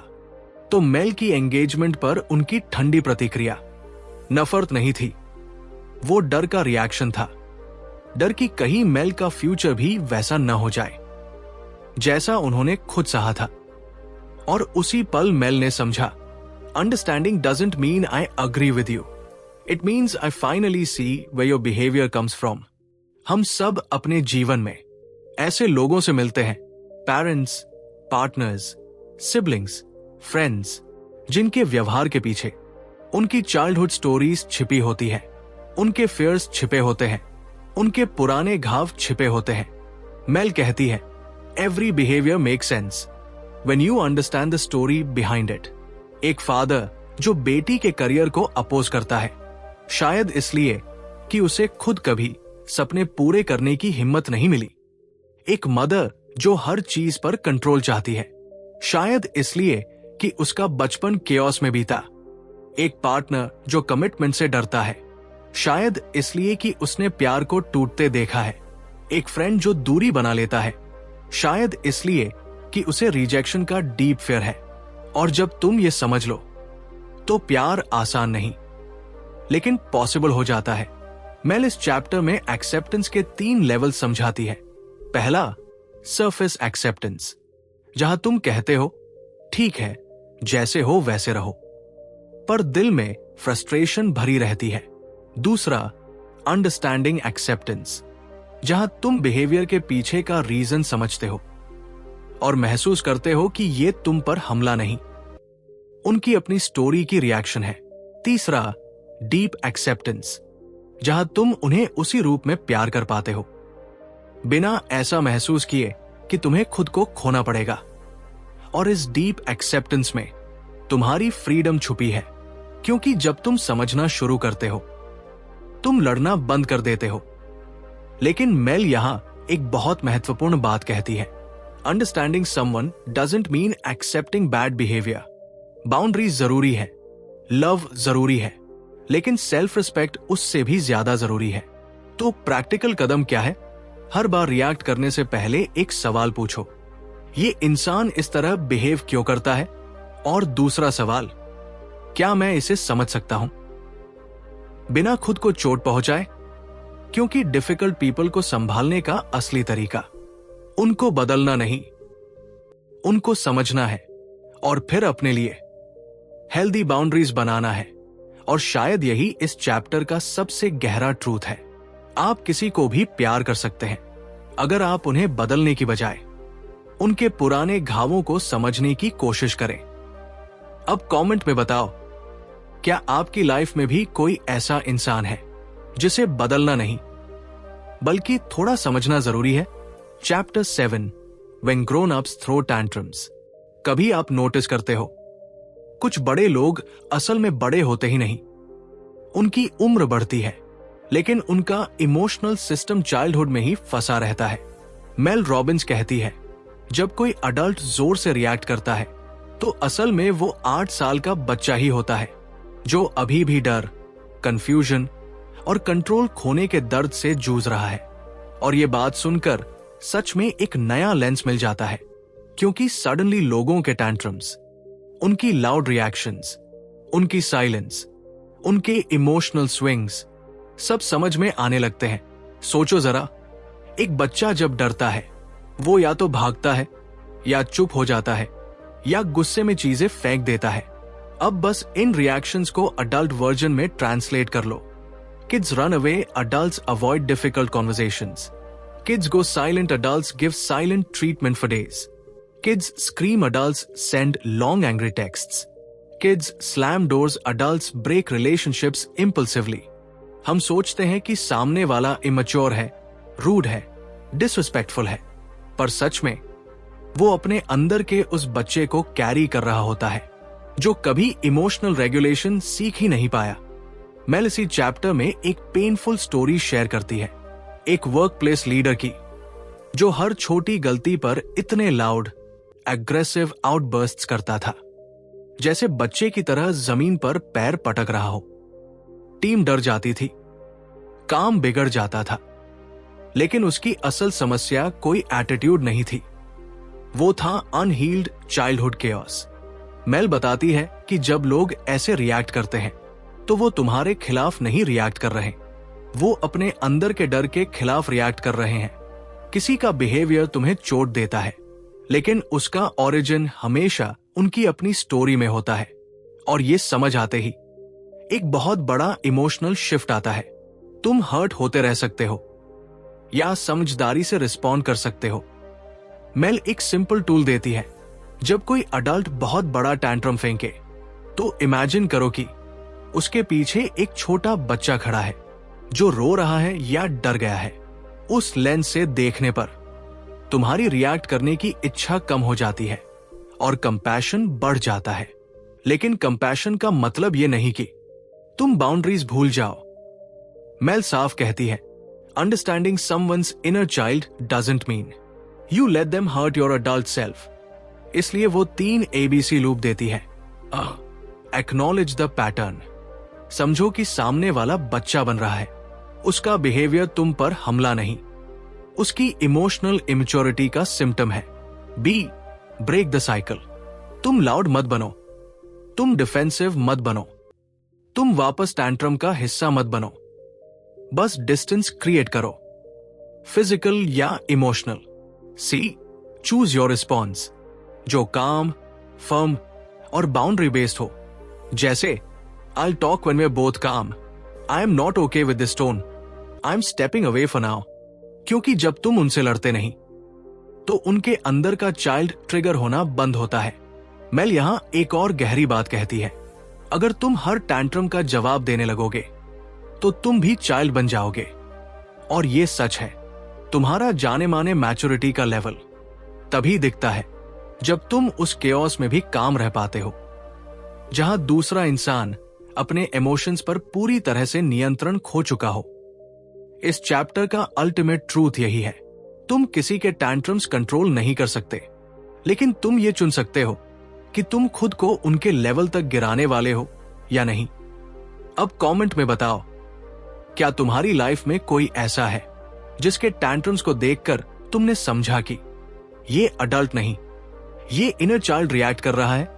तो मेल की एंगेजमेंट पर उनकी ठंडी प्रतिक्रिया नफरत नहीं थी, वो डर का रिएक्शन था। डर कि कहीं मेल का फ्यूचर भी वैसा न हो जाए जैसा उन्होंने खुद सहा था। और उसी पल मेल ने समझा, understanding doesn't mean I agree with you, it means I finally see where your behaviour comes from. हम सब अपने जीवन में ऐसे लोगों से मिलते हैं, पेरेंट्स, पार्टनर्स, सिबलिंग्स, फ्रेंड्स, जिनके व्यवहार के पीछे उनकी चाइल्डहुड स्टोरीज छिपी होती है, उनके फियर्स छिपे होते हैं, उनके पुराने घाव छिपे होते हैं। मेल कहती है, every behaviour make sense when you understand the story behind it. एक फादर जो बेटी के करियर को अपोज करता है, शायद इसलिए कि उसे खुद कभी सपने पूरे करने की हिम्मत नहीं मिली। एक मदर जो हर चीज पर कंट्रोल चाहती है, शायद इसलिए कि उसका बचपन केओस में बीता। एक पार्टनर जो कमिटमेंट से डरता है, शायद इसलिए कि उसने प्यार को टूटते देखा है। एक फ्रेंड जो दूरी बना लेता है, शायद इसलिए कि उसे रिजेक्शन का डीप फेयर है। और जब तुम ये समझ लो तो प्यार आसान नहीं लेकिन पॉसिबल हो जाता है। मेल इस चैप्टर में एक्सेप्टेंस के 3 लेवल समझाती है। पहला, सरफेस एक्सेप्टेंस, जहां तुम कहते हो ठीक है, जैसे हो वैसे रहो, पर दिल में फ्रस्ट्रेशन भरी रहती है। दूसरा, अंडरस्टैंडिंग एक्सेप्टेंस, जहां तुम बिहेवियर के पीछे का रीजन समझते हो और महसूस करते हो कि ये तुम पर हमला नहीं, उनकी अपनी स्टोरी की रिएक्शन है। तीसरा, डीप एक्सेप्टेंस, जहां तुम उन्हें उसी रूप में प्यार कर पाते हो बिना ऐसा महसूस किए कि तुम्हें खुद को खोना पड़ेगा। और इस डीप एक्सेप्टेंस में तुम्हारी फ्रीडम छुपी है, क्योंकि जब तुम समझना शुरू करते हो तुम लड़ना बंद कर देते हो। लेकिन मेल यहां एक बहुत महत्वपूर्ण बात कहती है, understanding someone doesn't mean accepting bad behaviour. Boundaries जरूरी है, लव जरूरी है, लेकिन सेल्फ रिस्पेक्ट उससे भी ज्यादा जरूरी है। तो प्रैक्टिकल कदम क्या है? हर बार रिएक्ट करने से पहले एक सवाल पूछो, ये इंसान इस तरह बिहेव क्यों करता है? और दूसरा सवाल, क्या मैं इसे समझ सकता हूं बिना खुद को चोट पहुंचाए? क्योंकि डिफिकल्ट पीपल को संभालने का असली तरीका उनको बदलना नहीं, उनको समझना है और फिर अपने लिए हेल्दी बाउंड्रीज बनाना है। और शायद यही इस चैप्टर का सबसे गहरा ट्रूथ है। आप किसी को भी प्यार कर सकते हैं अगर आप उन्हें बदलने की बजाय उनके पुराने घावों को समझने की कोशिश करें। अब कमेंट में बताओ, क्या आपकी लाइफ में भी कोई ऐसा इंसान है जिसे बदलना नहीं बल्कि थोड़ा समझना जरूरी है? Chapter 7, when grown ups throw tantrums. कभी आप नोटिस करते हो कुछ बड़े लोग असल में बड़े होते ही नहीं, उनकी उम्र बढ़ती है, लेकिन उनका इमोशनल सिस्टम चाइल्डहुड में ही फंसा रहता है। मेल रॉबिन्स कहती है, जब कोई अडल्ट जोर से रिएक्ट करता है तो असल में वो 8 साल का बच्चा ही होता है, जो अभी भी डर, कंफ्यूजन और कंट्रोल खोने के दर्द से जूझ रहा है। और ये बात सुनकर सच में एक नया लेंस मिल जाता है, क्योंकि सडनली लोगों के टैंट्रम्स, उनकी लाउड रिएक्शंस, उनकी साइलेंस, उनके इमोशनल स्विंग्स सब समझ में आने लगते हैं। सोचो जरा, एक बच्चा जब डरता है वो या तो भागता है, या चुप हो जाता है, या गुस्से में चीजें फेंक देता है। अब बस इन रिएक्शंस को अडल्ट वर्जन में ट्रांसलेट कर लो। Kids run away, adults avoid difficult conversations. Kids go silent, adults give silent treatment for days. Kids scream, adults send long angry texts. Kids slam doors, adults break relationships impulsively. हम सोचते हैं कि सामने वाला immature है, rude है, disrespectful है, पर सच में वो अपने अंदर के उस बच्चे को कैरी कर रहा होता है, जो कभी इमोशनल रेगुलेशन सीख ही नहीं पाया। मेल इसी चैप्टर में एक पेनफुल स्टोरी शेयर करती है, एक वर्क प्लेस लीडर की, जो हर छोटी गलती पर इतने लाउड, एग्रेसिव आउटबर्स्ट्स करता था, जैसे बच्चे की तरह जमीन पर पैर पटक रहा हो। टीम डर जाती थी, काम बिगड़ जाता था, लेकिन उसकी असल समस्या कोई एटीट्यूड नहीं थी, वो था अनहील्ड चाइल्डहुड केओस। मेल बताती है कि जब लोग ऐसे रिएक्ट करते हैं तो वो तुम्हारे खिलाफ नहीं रिएक्ट कर रहे, वो अपने अंदर के डर के खिलाफ रिएक्ट कर रहे हैं। किसी का बिहेवियर तुम्हें चोट देता है, लेकिन उसका ओरिजिन हमेशा उनकी अपनी स्टोरी में होता है। और ये समझ आते ही एक बहुत बड़ा इमोशनल शिफ्ट आता है। तुम हर्ट होते रह सकते हो या समझदारी से रिस्पॉन्ड कर सकते हो। मेल एक सिंपल टूल देती है। जब कोई अडल्ट बहुत बड़ा टैंट्रम फेंके तो इमेजिन करो कि उसके पीछे एक छोटा बच्चा खड़ा है जो रो रहा है या डर गया है। उस लेंस से देखने पर तुम्हारी रिएक्ट करने की इच्छा कम हो जाती है और कंपैशन बढ़ जाता है। लेकिन कंपैशन का मतलब यह नहीं कि तुम बाउंड्रीज भूल जाओ। मेल साफ कहती है, understanding someone's inner child doesn't mean you let them hurt your adult self. इसलिए वो 3 ABC लूप देती है। एक्नॉलेज द पैटर्न, समझो कि सामने वाला बच्चा बन रहा है, उसका बिहेवियर तुम पर हमला नहीं, उसकी इमोशनल इमेच्योरिटी का सिम्टम है। B, ब्रेक द साइकिल, तुम लाउड मत बनो, तुम डिफेंसिव मत बनो, तुम वापस टैंट्रम का हिस्सा मत बनो, बस डिस्टेंस क्रिएट करो, फिजिकल या emotional. C, choose your response, जो काम, फर्म और बाउंड्री बेस्ड हो। जैसे I'll talk when we're both calm. I am not okay with this tone. I'm stepping away for now. क्योंकि जब तुम उनसे लड़ते नहीं तो उनके अंदर का चाइल्ड ट्रिगर होना बंद होता है। मेल यहां एक और गहरी बात कहती है, अगर तुम हर टैंट्रम का जवाब देने लगोगे तो तुम भी चाइल्ड बन जाओगे। और ये सच है, तुम्हारा जाने माने मैच्योरिटी का लेवल तभी दिखता है जब तुम उस केओस में भी काम रह पाते हो, जहां दूसरा इंसान अपने इमोशंस पर पूरी तरह से नियंत्रण खो चुका हो। इस चैप्टर का अल्टीमेट ट्रूथ यही है, तुम किसी के टैंट्रम्स कंट्रोल नहीं कर सकते, लेकिन तुम ये चुन सकते हो कि तुम खुद को उनके लेवल तक गिराने वाले हो या नहीं। अब कमेंट में बताओ, क्या तुम्हारी लाइफ में कोई ऐसा है जिसके टैंट्रम्स को देखकर तुमने समझा कि ये अडल्ट नहीं, ये इनर चाइल्ड रिएक्ट कर रहा है।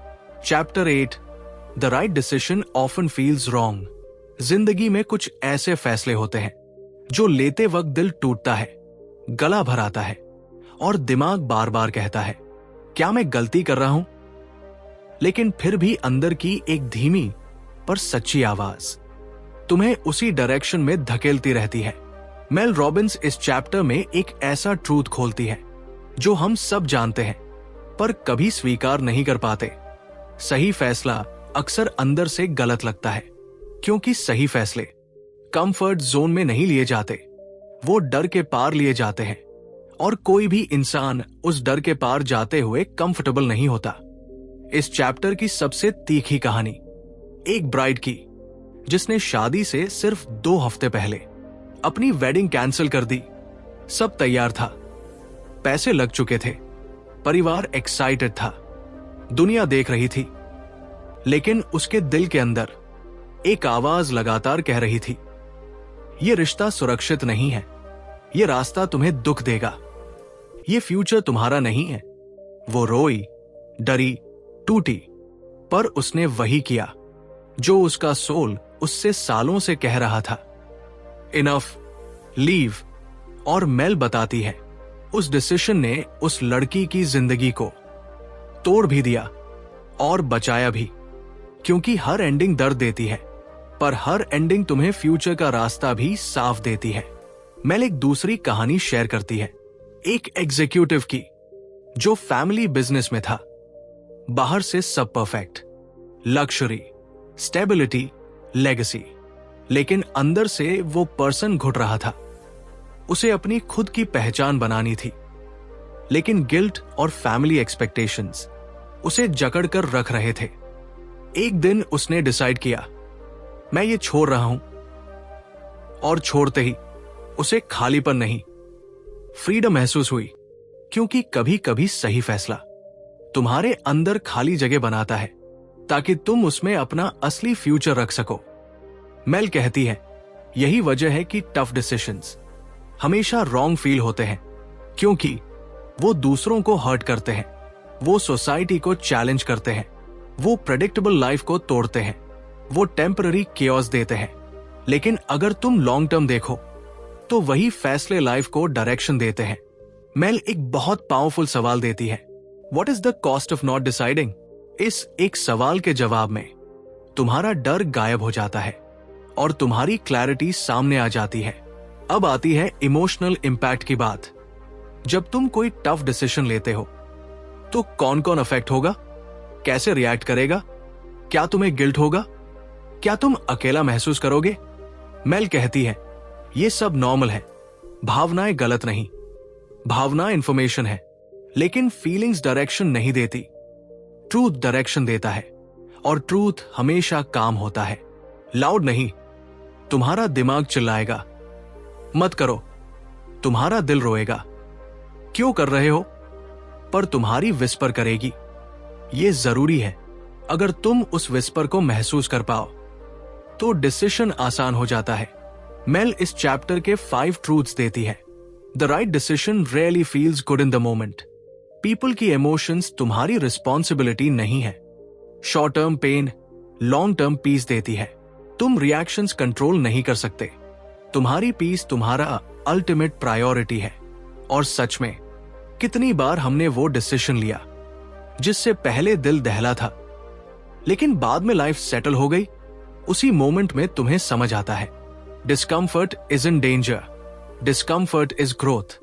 Chapter 8, the right decision often feels wrong. जिंदगी में कुछ ऐसे फैसले होते हैं जो लेते वक्त दिल टूटता है, गला भर आता है और दिमाग बार बार कहता है, क्या मैं गलती कर रहा हूं? लेकिन फिर भी अंदर की एक धीमी पर सच्ची आवाज तुम्हें उसी डायरेक्शन में धकेलती रहती है। मेल रॉबिन्स इस चैप्टर में एक ऐसा ट्रूथ खोलती है जो हम सब जानते हैं पर कभी स्वीकार नहीं कर पाते। सही फैसला अक्सर अंदर से गलत लगता है, क्योंकि सही फैसले कंफर्ट जोन में नहीं लिए जाते, वो डर के पार लिए जाते हैं। और कोई भी इंसान उस डर के पार जाते हुए कंफर्टेबल नहीं होता। इस चैप्टर की सबसे तीखी कहानी एक ब्राइड की, जिसने शादी से सिर्फ 2 हफ्ते पहले अपनी वेडिंग कैंसिल कर दी। सब तैयार था, पैसे लग चुके थे, परिवार एक्साइटेड था, दुनिया देख रही थी। लेकिन उसके दिल के अंदर एक आवाज लगातार कह रही थी, यह रिश्ता सुरक्षित नहीं है, यह रास्ता तुम्हें दुख देगा, यह फ्यूचर तुम्हारा नहीं है। वो रोई, डरी, टूटी, पर उसने वही किया जो उसका सोल उससे सालों से कह रहा था, इनफ, लीव। और मेल बताती है, उस डिसीजन ने उस लड़की की जिंदगी को तोड़ भी दिया और बचाया भी। क्योंकि हर एंडिंग दर्द देती है, पर हर एंडिंग तुम्हें फ्यूचर का रास्ता भी साफ देती है। मेल एक दूसरी कहानी शेयर करती है, एक एग्जीक्यूटिव की जो फैमिली बिजनेस में था। बाहर से सब परफेक्ट, लग्जरी, स्टेबिलिटी, लेगेसी, लेकिन अंदर से वो पर्सन घुट रहा था। उसे अपनी खुद की पहचान बनानी थी, लेकिन गिल्ट और फैमिली एक्सपेक्टेशंस उसे जकड़ कर रख रहे थे। एक दिन उसने डिसाइड किया, मैं ये छोड़ रहा हूं। और छोड़ते ही उसे खालीपन नहीं, फ्रीडम महसूस हुई। क्योंकि कभी कभी सही फैसला तुम्हारे अंदर खाली जगह बनाता है, ताकि तुम उसमें अपना असली फ्यूचर रख सको। मेल कहती है, यही वजह है कि टफ डिसीजंस हमेशा रॉन्ग फील होते हैं, क्योंकि वो दूसरों को हर्ट करते हैं, वो सोसाइटी को चैलेंज करते हैं, वो प्रेडिक्टेबल लाइफ को तोड़ते हैं, वो टेम्पररी केओस देते हैं। लेकिन अगर तुम लॉन्ग टर्म देखो तो वही फैसले लाइफ को डायरेक्शन देते हैं। मेल एक बहुत पावरफुल सवाल देती है, what is the cost of not deciding? इस एक सवाल के जवाब में तुम्हारा डर गायब हो जाता है और तुम्हारी क्लैरिटी सामने आ जाती है। अब आती है इमोशनल इंपैक्ट की बात। जब तुम कोई टफ डिसीजन लेते हो तो कौन कौन अफेक्ट होगा, कैसे रिएक्ट करेगा, क्या तुम्हें गिल्ट होगा, क्या तुम अकेला महसूस करोगे? मेल कहती है, ये सब नॉर्मल है, भावनाएं गलत नहीं, भावना इंफॉर्मेशन है, लेकिन फीलिंग्स डायरेक्शन नहीं देती, ट्रूथ डायरेक्शन देता है, और ट्रूथ हमेशा काम होता है। लाउड नहीं, तुम्हारा दिमाग चिल्लाएगा, मत करो, तुम्हारा दिल रोएगा, क्यों कर रहे हो, पर तुम्हारी विस्पर करेगी, ये जरूरी है। अगर तुम उस विस्पर को महसूस कर पाओ तो डिसीजन आसान हो जाता है। मेल इस चैप्टर के 5 ट्रूथ्स देती है। The right decision really feels good in the moment. People की इमोशंस तुम्हारी रिस्पॉन्सिबिलिटी नहीं है। Short term pain long term peace देती है। तुम रिएक्शंस कंट्रोल नहीं कर सकते, तुम्हारी पीस तुम्हारा अल्टीमेट प्रायोरिटी है। और सच में कितनी बार हमने वो डिसीजन लिया जिससे पहले दिल दहला था, लेकिन बाद में लाइफ सेटल हो गई। उसी मोमेंट में तुम्हें समझ आता है, discomfort is in danger, discomfort is growth.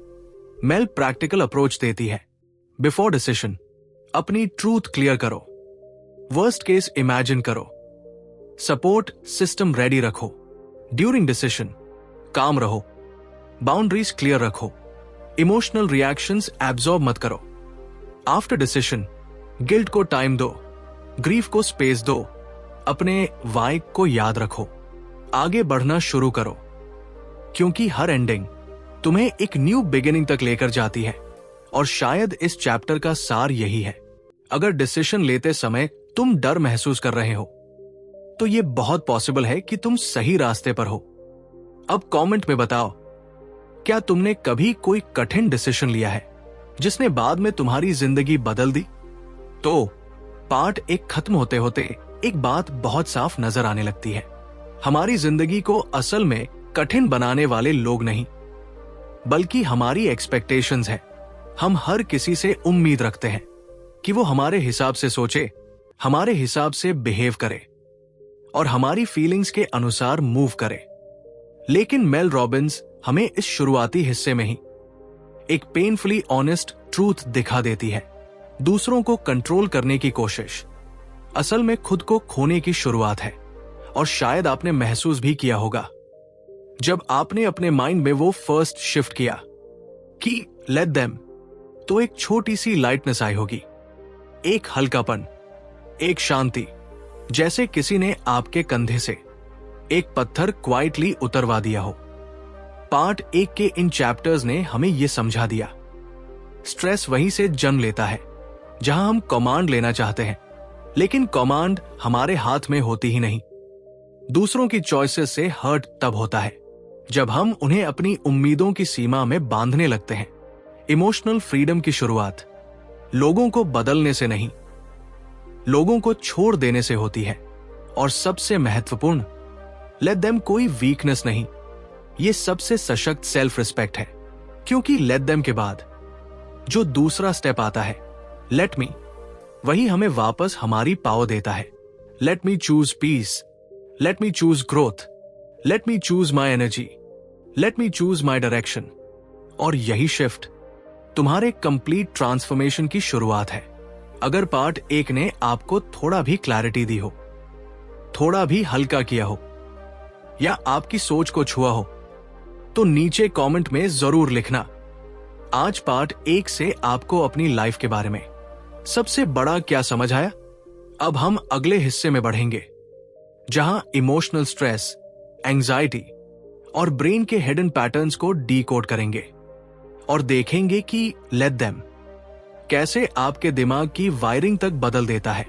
Mel practical approach देती है। बिफोर डिसीजन अपनी ट्रूथ क्लियर करो, वर्स्ट केस इमेजिन करो, सपोर्ट सिस्टम रेडी रखो। ड्यूरिंग डिसीजन काम रहो, बाउंड्रीज क्लियर रखो, इमोशनल रिएक्शंस एब्जॉर्ब मत करो। आफ्टर डिसीजन गिल्ट को टाइम दो, ग्रीफ को स्पेस दो, अपने वाई को याद रखो, आगे बढ़ना शुरू करो। क्योंकि हर एंडिंग तुम्हें एक न्यू बिगिनिंग तक लेकर जाती है। और शायद इस चैप्टर का सार यही है, अगर डिसीजन लेते समय तुम डर महसूस कर रहे हो तो यह बहुत पॉसिबल है कि तुम सही रास्ते पर हो। अब कमेंट में बताओ, क्या तुमने कभी कोई कठिन डिसीजन लिया है जिसने बाद में तुम्हारी जिंदगी बदल दी? तो पार्ट 1 खत्म होते होते एक बात बहुत साफ नजर आने लगती है। हमारी जिंदगी को असल में कठिन बनाने वाले लोग नहीं, बल्कि हमारी एक्सपेक्टेशंस है। हम हर किसी से उम्मीद रखते हैं कि वो हमारे हिसाब से सोचे, हमारे हिसाब से बिहेव करे और हमारी फीलिंग्स के अनुसार मूव करे। लेकिन मेल रॉबिन्स हमें इस शुरुआती हिस्से में ही एक पेनफुली ऑनेस्ट ट्रूथ दिखा देती है। दूसरों को कंट्रोल करने की कोशिश असल में खुद को खोने की शुरुआत है। और शायद आपने महसूस भी किया होगा जब आपने अपने माइंड में वो फर्स्ट शिफ्ट किया कि लेट देम, तो एक छोटी सी लाइटनेस आई होगी, एक हल्कापन, एक शांति, जैसे किसी ने आपके कंधे से एक पत्थर क्वाइटली उतरवा दिया हो। पार्ट 1 के इन चैप्टर्स ने हमें यह समझा दिया, स्ट्रेस वहीं से जन्म लेता है जहां हम कमांड लेना चाहते हैं, लेकिन कमांड हमारे हाथ में होती ही नहीं। दूसरों की चॉइसेस से हर्ट तब होता है जब हम उन्हें अपनी उम्मीदों की सीमा में बांधने लगते हैं। इमोशनल फ्रीडम की शुरुआत लोगों को बदलने से नहीं, लोगों को छोड़ देने से होती है। और सबसे महत्वपूर्ण, लेट देम कोई वीकनेस नहीं, यह सबसे सशक्त सेल्फ रिस्पेक्ट है। क्योंकि लेट देम के बाद जो दूसरा स्टेप आता है, लेट मी, वही हमें वापस हमारी पावर देता है। Let me choose peace, let me choose growth, let me choose my energy, let me choose my direction. और यही शिफ्ट तुम्हारे कंप्लीट ट्रांसफॉर्मेशन की शुरुआत है। अगर पार्ट 1 ने आपको थोड़ा भी क्लैरिटी दी हो, थोड़ा भी हल्का किया हो, या आपकी सोच को छुआ हो, तो नीचे कमेंट में जरूर लिखना। आज पार्ट 1 से आपको अपनी लाइफ के बारे में सबसे बड़ा क्या समझ आया? अब हम अगले हिस्से में बढ़ेंगे, जहां इमोशनल स्ट्रेस, एंजाइटी और ब्रेन के हिडन पैटर्न्स को डीकोड करेंगे और देखेंगे कि लेट देम कैसे आपके दिमाग की वायरिंग तक बदल देता है।